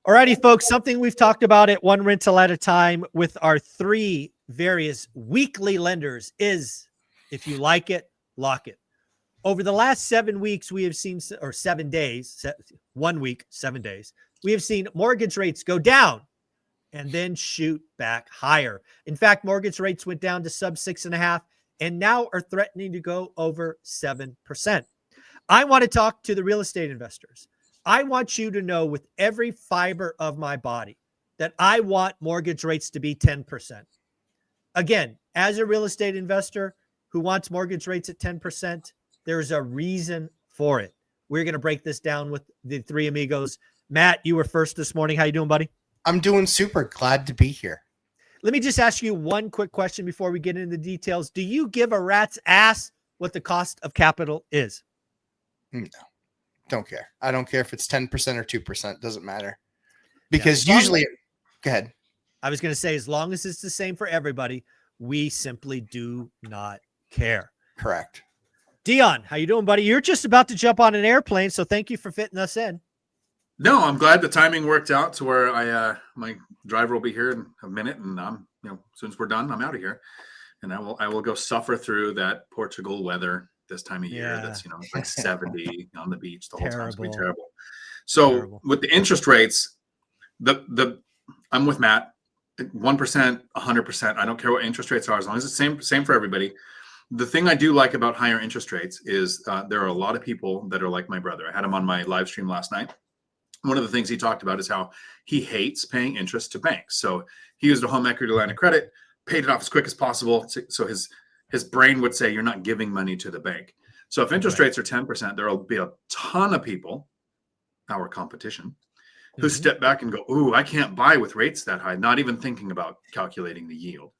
Alrighty, folks, something we've talked about at One Rental at a Time with our three various weekly lenders is, if you like it, lock it. Over the last 7 weeks, we have seen, or 7 days, 1 week, 7 days, we have seen mortgage rates go down and then shoot back higher. In fact, mortgage rates went down to sub 6.5 and now are threatening to go over 7%. I want to talk to the real estate investors. I want you to know with every fiber of my body that I want mortgage rates to be 10%. Again, as a real estate investor who wants mortgage rates at 10%, there's a reason for it. We're going to break this down with the three amigos. Matt, you were first this morning. How you doing, buddy? I'm doing super. Glad to be here. Let me just ask you one quick question before we get into the details. Do you give a rat's ass what the cost of capital is? No. Don't care. I don't care if it's 10% or 2%. Doesn't matter. Because usually, go ahead. I was going to say, as long as it's the same for everybody, we simply do not care. Correct. Dion, how you doing, buddy? You're just about to jump on an airplane, so thank you for fitting us in. No, I'm glad the timing worked out to where my driver will be here in a minute, and as soon as we're done, I'm out of here, and I will go suffer through that Portugal weather this time of year. That's like 70 on the beach the whole time. It's gonna be terrible. So with the interest rates, I'm with Matt. 1%, 100%. I don't care what interest rates are, as long as it's same for everybody. The thing I do like about higher interest rates is there are a lot of people that are like my brother. I had him on my live stream last night. One of the things he talked about is how he hates paying interest to banks. So he used a home equity line of credit, paid it off as quick as possible. So his brain would say, you're not giving money to the bank. So if interest rates are 10%, there will be a ton of people, our competition, who step back and go, ooh, I can't buy with rates that high, not even thinking about calculating the yield.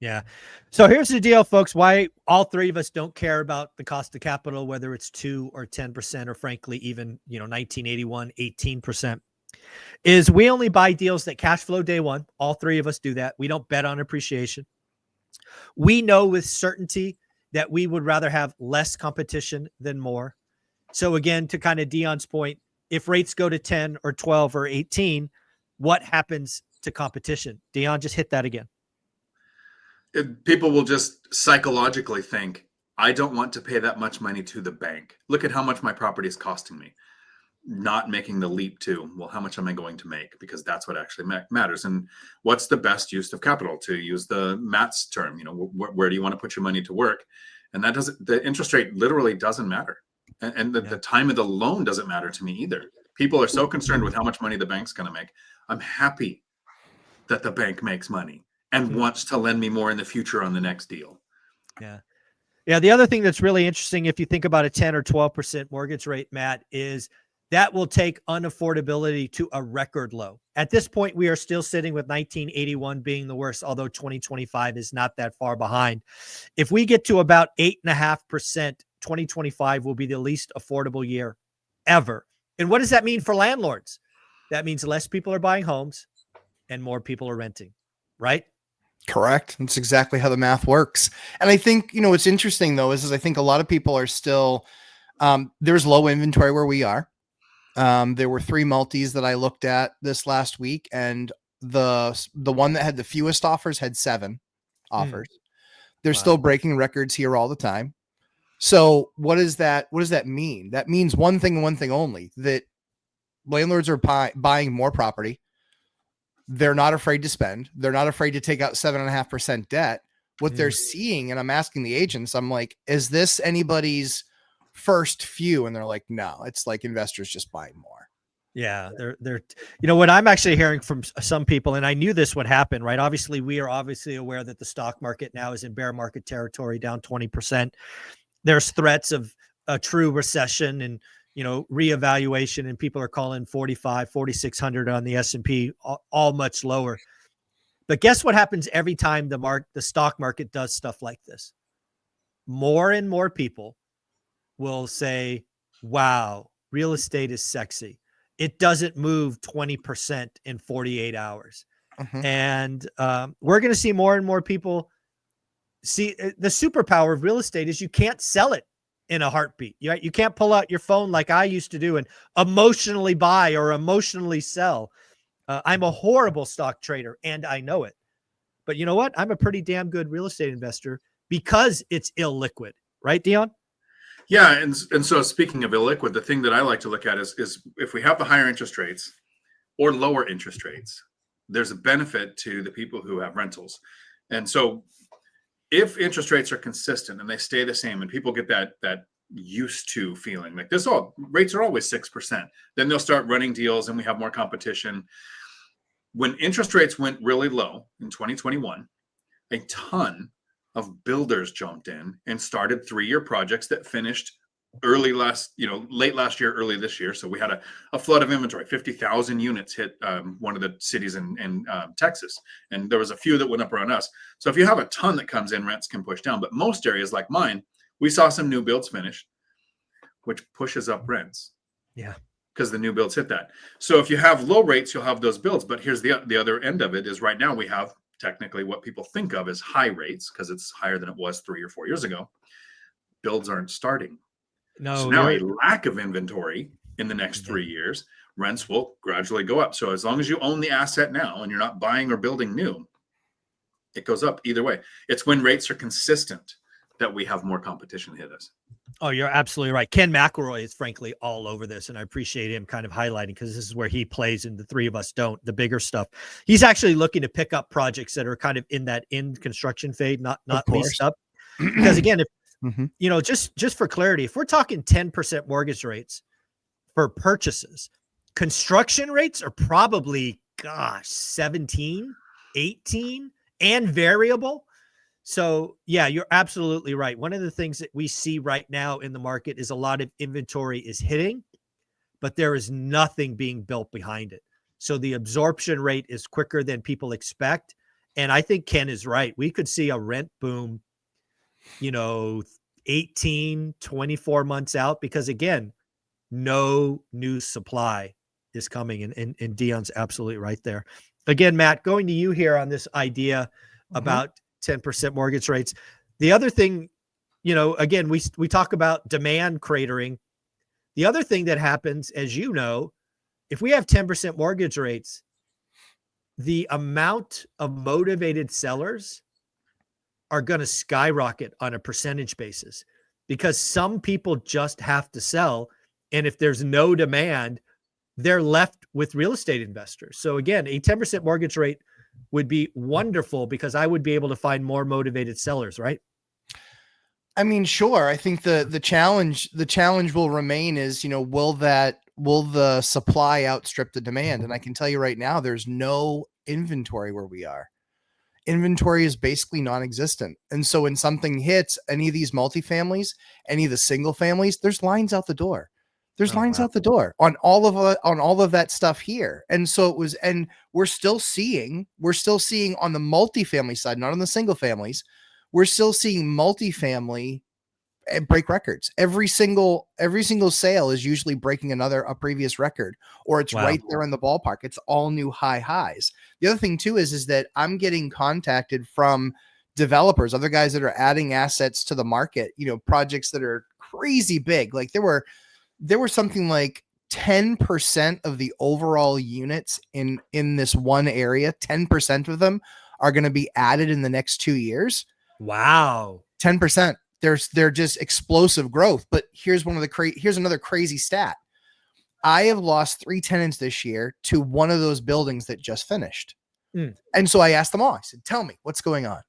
Yeah. So here's the deal, folks, why all three of us don't care about the cost of capital, whether it's 2 or 10%, or frankly, even, 1981, 18%, is we only buy deals that cash flow day one. All three of us do that. We don't bet on appreciation. We know with certainty that we would rather have less competition than more. So again, to kind of Dion's point, if rates go to 10 or 12 or 18, what happens to competition? Dion, just hit that again. People will just psychologically think, I don't want to pay that much money to the bank. Look at how much my property is costing me. Not making the leap to, well, how much am I going to make? Because that's what actually matters. And what's the best use of capital, to use the Matt's term? Where do you want to put your money to work? And that doesn't, the interest rate literally doesn't matter. And the time of the loan doesn't matter to me either. People are so concerned with how much money the bank's going to make. I'm happy that the bank makes money and wants to lend me more in the future on the next deal. Yeah. Yeah. The other thing that's really interesting, if you think about a 10 or 12% mortgage rate, Matt, is that will take unaffordability to a record low. At this point, we are still sitting with 1981 being the worst, although 2025 is not that far behind. If we get to about 8.5%, 2025 will be the least affordable year ever. And what does that mean for landlords? That means less people are buying homes and more people are renting, right? Correct. That's exactly how the math works. And I think, what's interesting though, is I think a lot of people are still, there's low inventory where we are. There were 3 multis that I looked at this last week, and the one that had the fewest offers had 7 offers. They're still breaking records here all the time. So what does that mean? That means one thing and one thing only, that landlords are buying more property. They're not afraid to spend. They're not afraid to take out 7.5% debt. What they're seeing, and I'm asking the agents, I'm like, is this anybody's first few? And they're like, no, it's like investors just buying more. Yeah. They're, what I'm actually hearing from some people, and I knew this would happen, right? Obviously, we are obviously aware that the stock market now is in bear market territory, down 20%. There's threats of a true recession and, reevaluation, and people are calling 4,600 on the S&P, all much lower. But guess what happens every time the stock market does stuff like this? More and more people will say, wow, real estate is sexy. It doesn't move 20% in 48 hours. And we're going to see more and more people see the superpower of real estate is you can't sell it in a heartbeat. You can't pull out your phone like I used to do and emotionally buy or emotionally sell. I'm a horrible stock trader, and I know it. But you know what? I'm a pretty damn good real estate investor because it's illiquid, right, Dion? Yeah, and so speaking of illiquid, the thing that I like to look at is if we have the higher interest rates or lower interest rates, there's a benefit to the people who have rentals. And so if interest rates are consistent and they stay the same and people get that used to feeling like rates are always 6%, then they'll start running deals and we have more competition. When interest rates went really low in 2021, a ton of builders jumped in and started 3-year projects that finished late last year, early this year. So we had a flood of inventory. 50,000 units hit one of the cities in Texas, and there was a few that went up around us. So if you have a ton that comes in, rents can push down. But most areas like mine, we saw some new builds finish, which pushes up rents. Yeah, because the new builds hit that. So if you have low rates, you'll have those builds. But here's the other end of it is right now we have technically what people think of as high rates because it's higher than it was 3 or 4 years ago. Builds aren't starting. no. So now a lack of inventory in the next 3 years, rents will gradually go up. So as long as you own the asset now and you're not buying or building new, it goes up either way. It's when rates are consistent that we have more competition hit us. Oh, you're absolutely right. Ken McElroy is frankly all over this, and I appreciate him kind of highlighting because this is where he plays and the three of us don't, the bigger stuff. He's actually looking to pick up projects that are kind of in that construction phase, not leased up. Because again, if just for clarity, if we're talking 10% mortgage rates for purchases, construction rates are probably 17, 18 and variable. So yeah, you're absolutely right. One of the things that we see right now in the market is a lot of inventory is hitting, but there is nothing being built behind it. So the absorption rate is quicker than people expect. And I think Ken is right. We could see a rent boom, 18, 24 months out, because again, no new supply is coming. And Dion's absolutely right there. Again, Matt, going to you here on this idea about 10% mortgage rates. The other thing, again, we talk about demand cratering. The other thing that happens, as you know, if we have 10% mortgage rates, the amount of motivated sellers are going to skyrocket on a percentage basis because some people just have to sell. And if there's no demand, they're left with real estate investors. So again, a 10% mortgage rate would be wonderful because I would be able to find more motivated sellers, right? I mean, sure. I think the challenge will remain is, will the supply outstrip the demand? And I can tell you right now, there's no inventory where we are. Inventory is basically non-existent. And so when something hits any of these multifamilies, any of the single families, there's lines out the door. There's lines out the door on all of that stuff here. And so we're still seeing on the multifamily side, not on the single families, we're still seeing multifamily break records. Every single sale is usually breaking a previous record, or it's right there in the ballpark. It's all new high highs. The other thing too is that I'm getting contacted from developers, other guys that are adding assets to the market, projects that are crazy big. Like there were something like 10% of the overall units in this one area, 10% of them are going to be added in the next 2 years. Wow. 10%. They're just explosive growth. But here's another crazy stat. I have lost 3 tenants this year to one of those buildings that just finished. And so I asked them all, I said, tell me what's going on.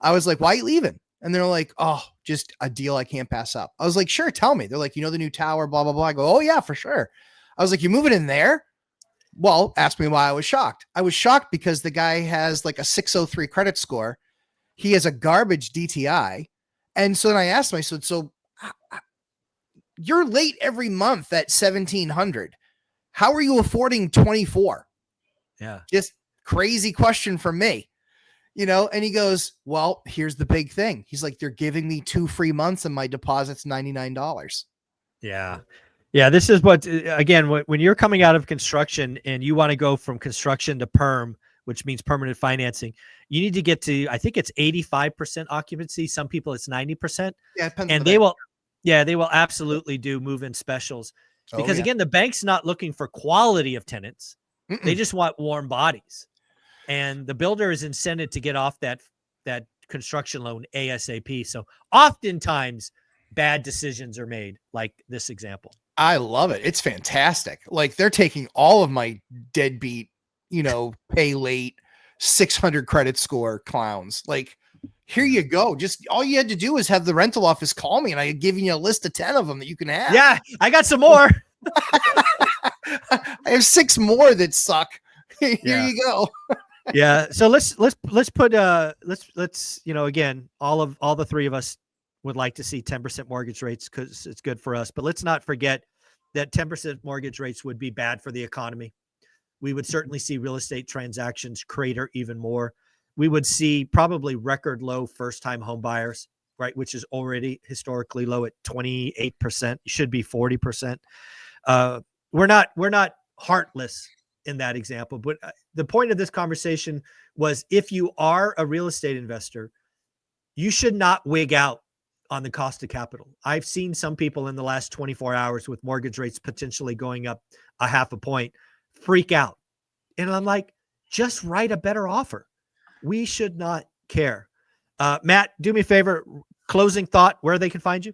I was like, why are you leaving? And they're like, oh, just a deal I can't pass up. I was like, sure, tell me. They're like, the new tower, blah, blah, blah. I go, oh, yeah, for sure. I was like, you moving in there? Well, ask me why I was shocked. I was shocked because the guy has like a 603 credit score. He has a garbage DTI. And so then I asked him, I said, so you're late every month at 1,700. How are you affording 24? Yeah. Just crazy question from me. And he goes, well, here's the big thing. He's like, they're giving me 2 free months and my deposit's $99. Yeah. Yeah. This is what, again, when you're coming out of construction and you want to go from construction to perm, which means permanent financing, you need to get to, I think it's 85% occupancy. Some people it's 90%. Yeah. And they will, Yeah, they will absolutely do move-in specials Oh, because yeah. again, the bank's not looking for quality of tenants. They just want warm bodies. And the builder is incented to get off that construction loan ASAP. So oftentimes bad decisions are made, like this example. I love it. It's fantastic. Like they're taking all of my deadbeat, pay late, 600 credit score clowns. Like, here you go. Just all you had to do is have the rental office call me and I had given you a list of 10 of them that you can have. Yeah, I got some more. I have 6 more that suck. Here you go. Yeah. So let's put let's again, all the three of us would like to see 10% mortgage rates because it's good for us, but let's not forget that 10% mortgage rates would be bad for the economy. We would certainly see real estate transactions crater even more. We would see probably record low first-time home buyers, right, which is already historically low at 28%. It should be 40%. We're not heartless in that example, but the point of this conversation was if you are a real estate investor, you should not wig out on the cost of capital. I've seen some people in the last 24 hours with mortgage rates potentially going up a half a point freak out. And I'm like, just write a better offer. We should not care. Matt, do me a favor, closing thought, where they can find you.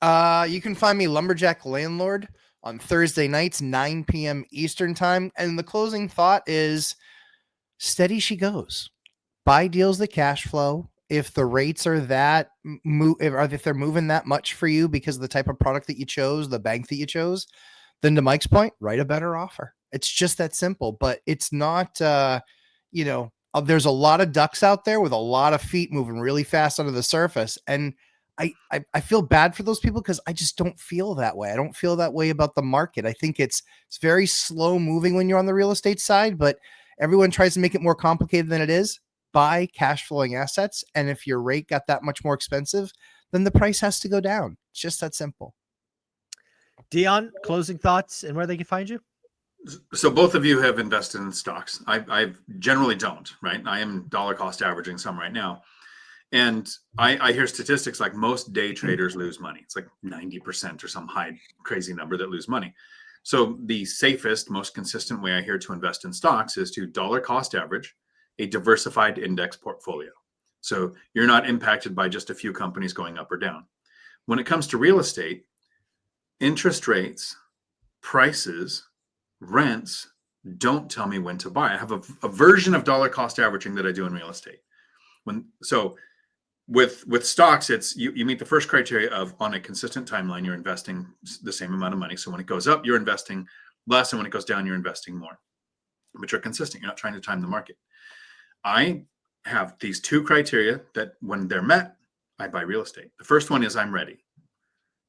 You can find me Lumberjack Landlord on Thursday nights, 9 p.m. Eastern time. And the closing thought is steady she goes. Buy deals that cash flow. If the rates are that if they're moving that much for you because of the type of product that you chose, the bank that you chose, then to Mike's point, write a better offer. It's just that simple, but it's not, there's a lot of ducks out there with a lot of feet moving really fast under the surface. And I feel bad for those people because I just don't feel that way. I don't feel that way about the market. I think it's very slow moving when you're on the real estate side, but everyone tries to make it more complicated than it is. Buy cash flowing assets. And if your rate got that much more expensive, then the price has to go down. It's just that simple. Dion, closing thoughts and where they can find you. So both of you have invested in stocks. I generally don't, right? I am dollar cost averaging some right now. And I hear statistics like most day traders lose money. It's like 90% or some high crazy number that lose money. So the safest, most consistent way I hear to invest in stocks is to dollar cost average a diversified index portfolio. So you're not impacted by just a few companies going up or down. When it comes to real estate, interest rates, prices, rents don't tell me when to buy. I have a version of dollar cost averaging that I do in real estate. With stocks, it's you meet the first criteria of on a consistent timeline, you're investing the same amount of money. So when it goes up, you're investing less, and when it goes down, you're investing more. But you're consistent. You're not trying to time the market. I have these 2 criteria that when they're met, I buy real estate. The first one is I'm ready.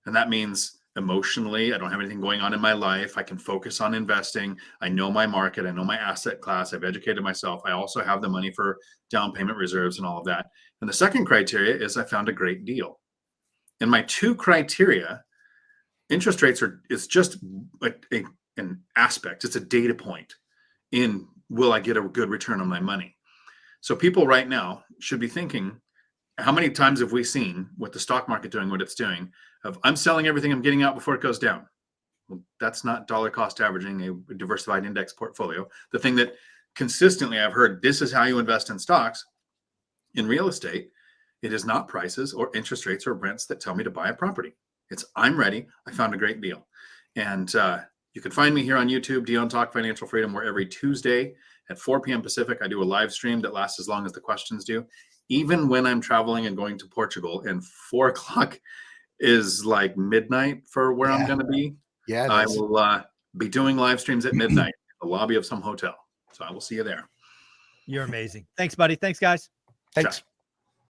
And that means emotionally, I don't have anything going on in my life. I can focus on investing. I know my market. I know my asset class. I've educated myself. I also have the money for down payment reserves and all of that. And the second criteria is I found a great deal. And my 2 criteria, interest rates is just like an aspect. It's a data point in will I get a good return on my money? So people right now should be thinking, how many times have we seen with the stock market doing what it's doing of I'm selling everything, I'm getting out before it goes down? Well, that's not dollar cost averaging a diversified index portfolio. The thing that consistently I've heard, this is how you invest in stocks. In real estate, it is not prices or interest rates or rents that tell me to buy a property. It's I'm ready. I found a great deal. And you can find me here on YouTube, Dion Talk Financial Freedom, where every Tuesday at 4 p.m. Pacific, I do a live stream that lasts as long as the questions do. Even when I'm traveling and going to Portugal and 4 o'clock is like midnight for where I'm going to be. Yeah, I will be doing live streams at midnight in the lobby of some hotel. So I will see you there. You're amazing. Thanks, buddy. Thanks, guys. Thanks. Ciao.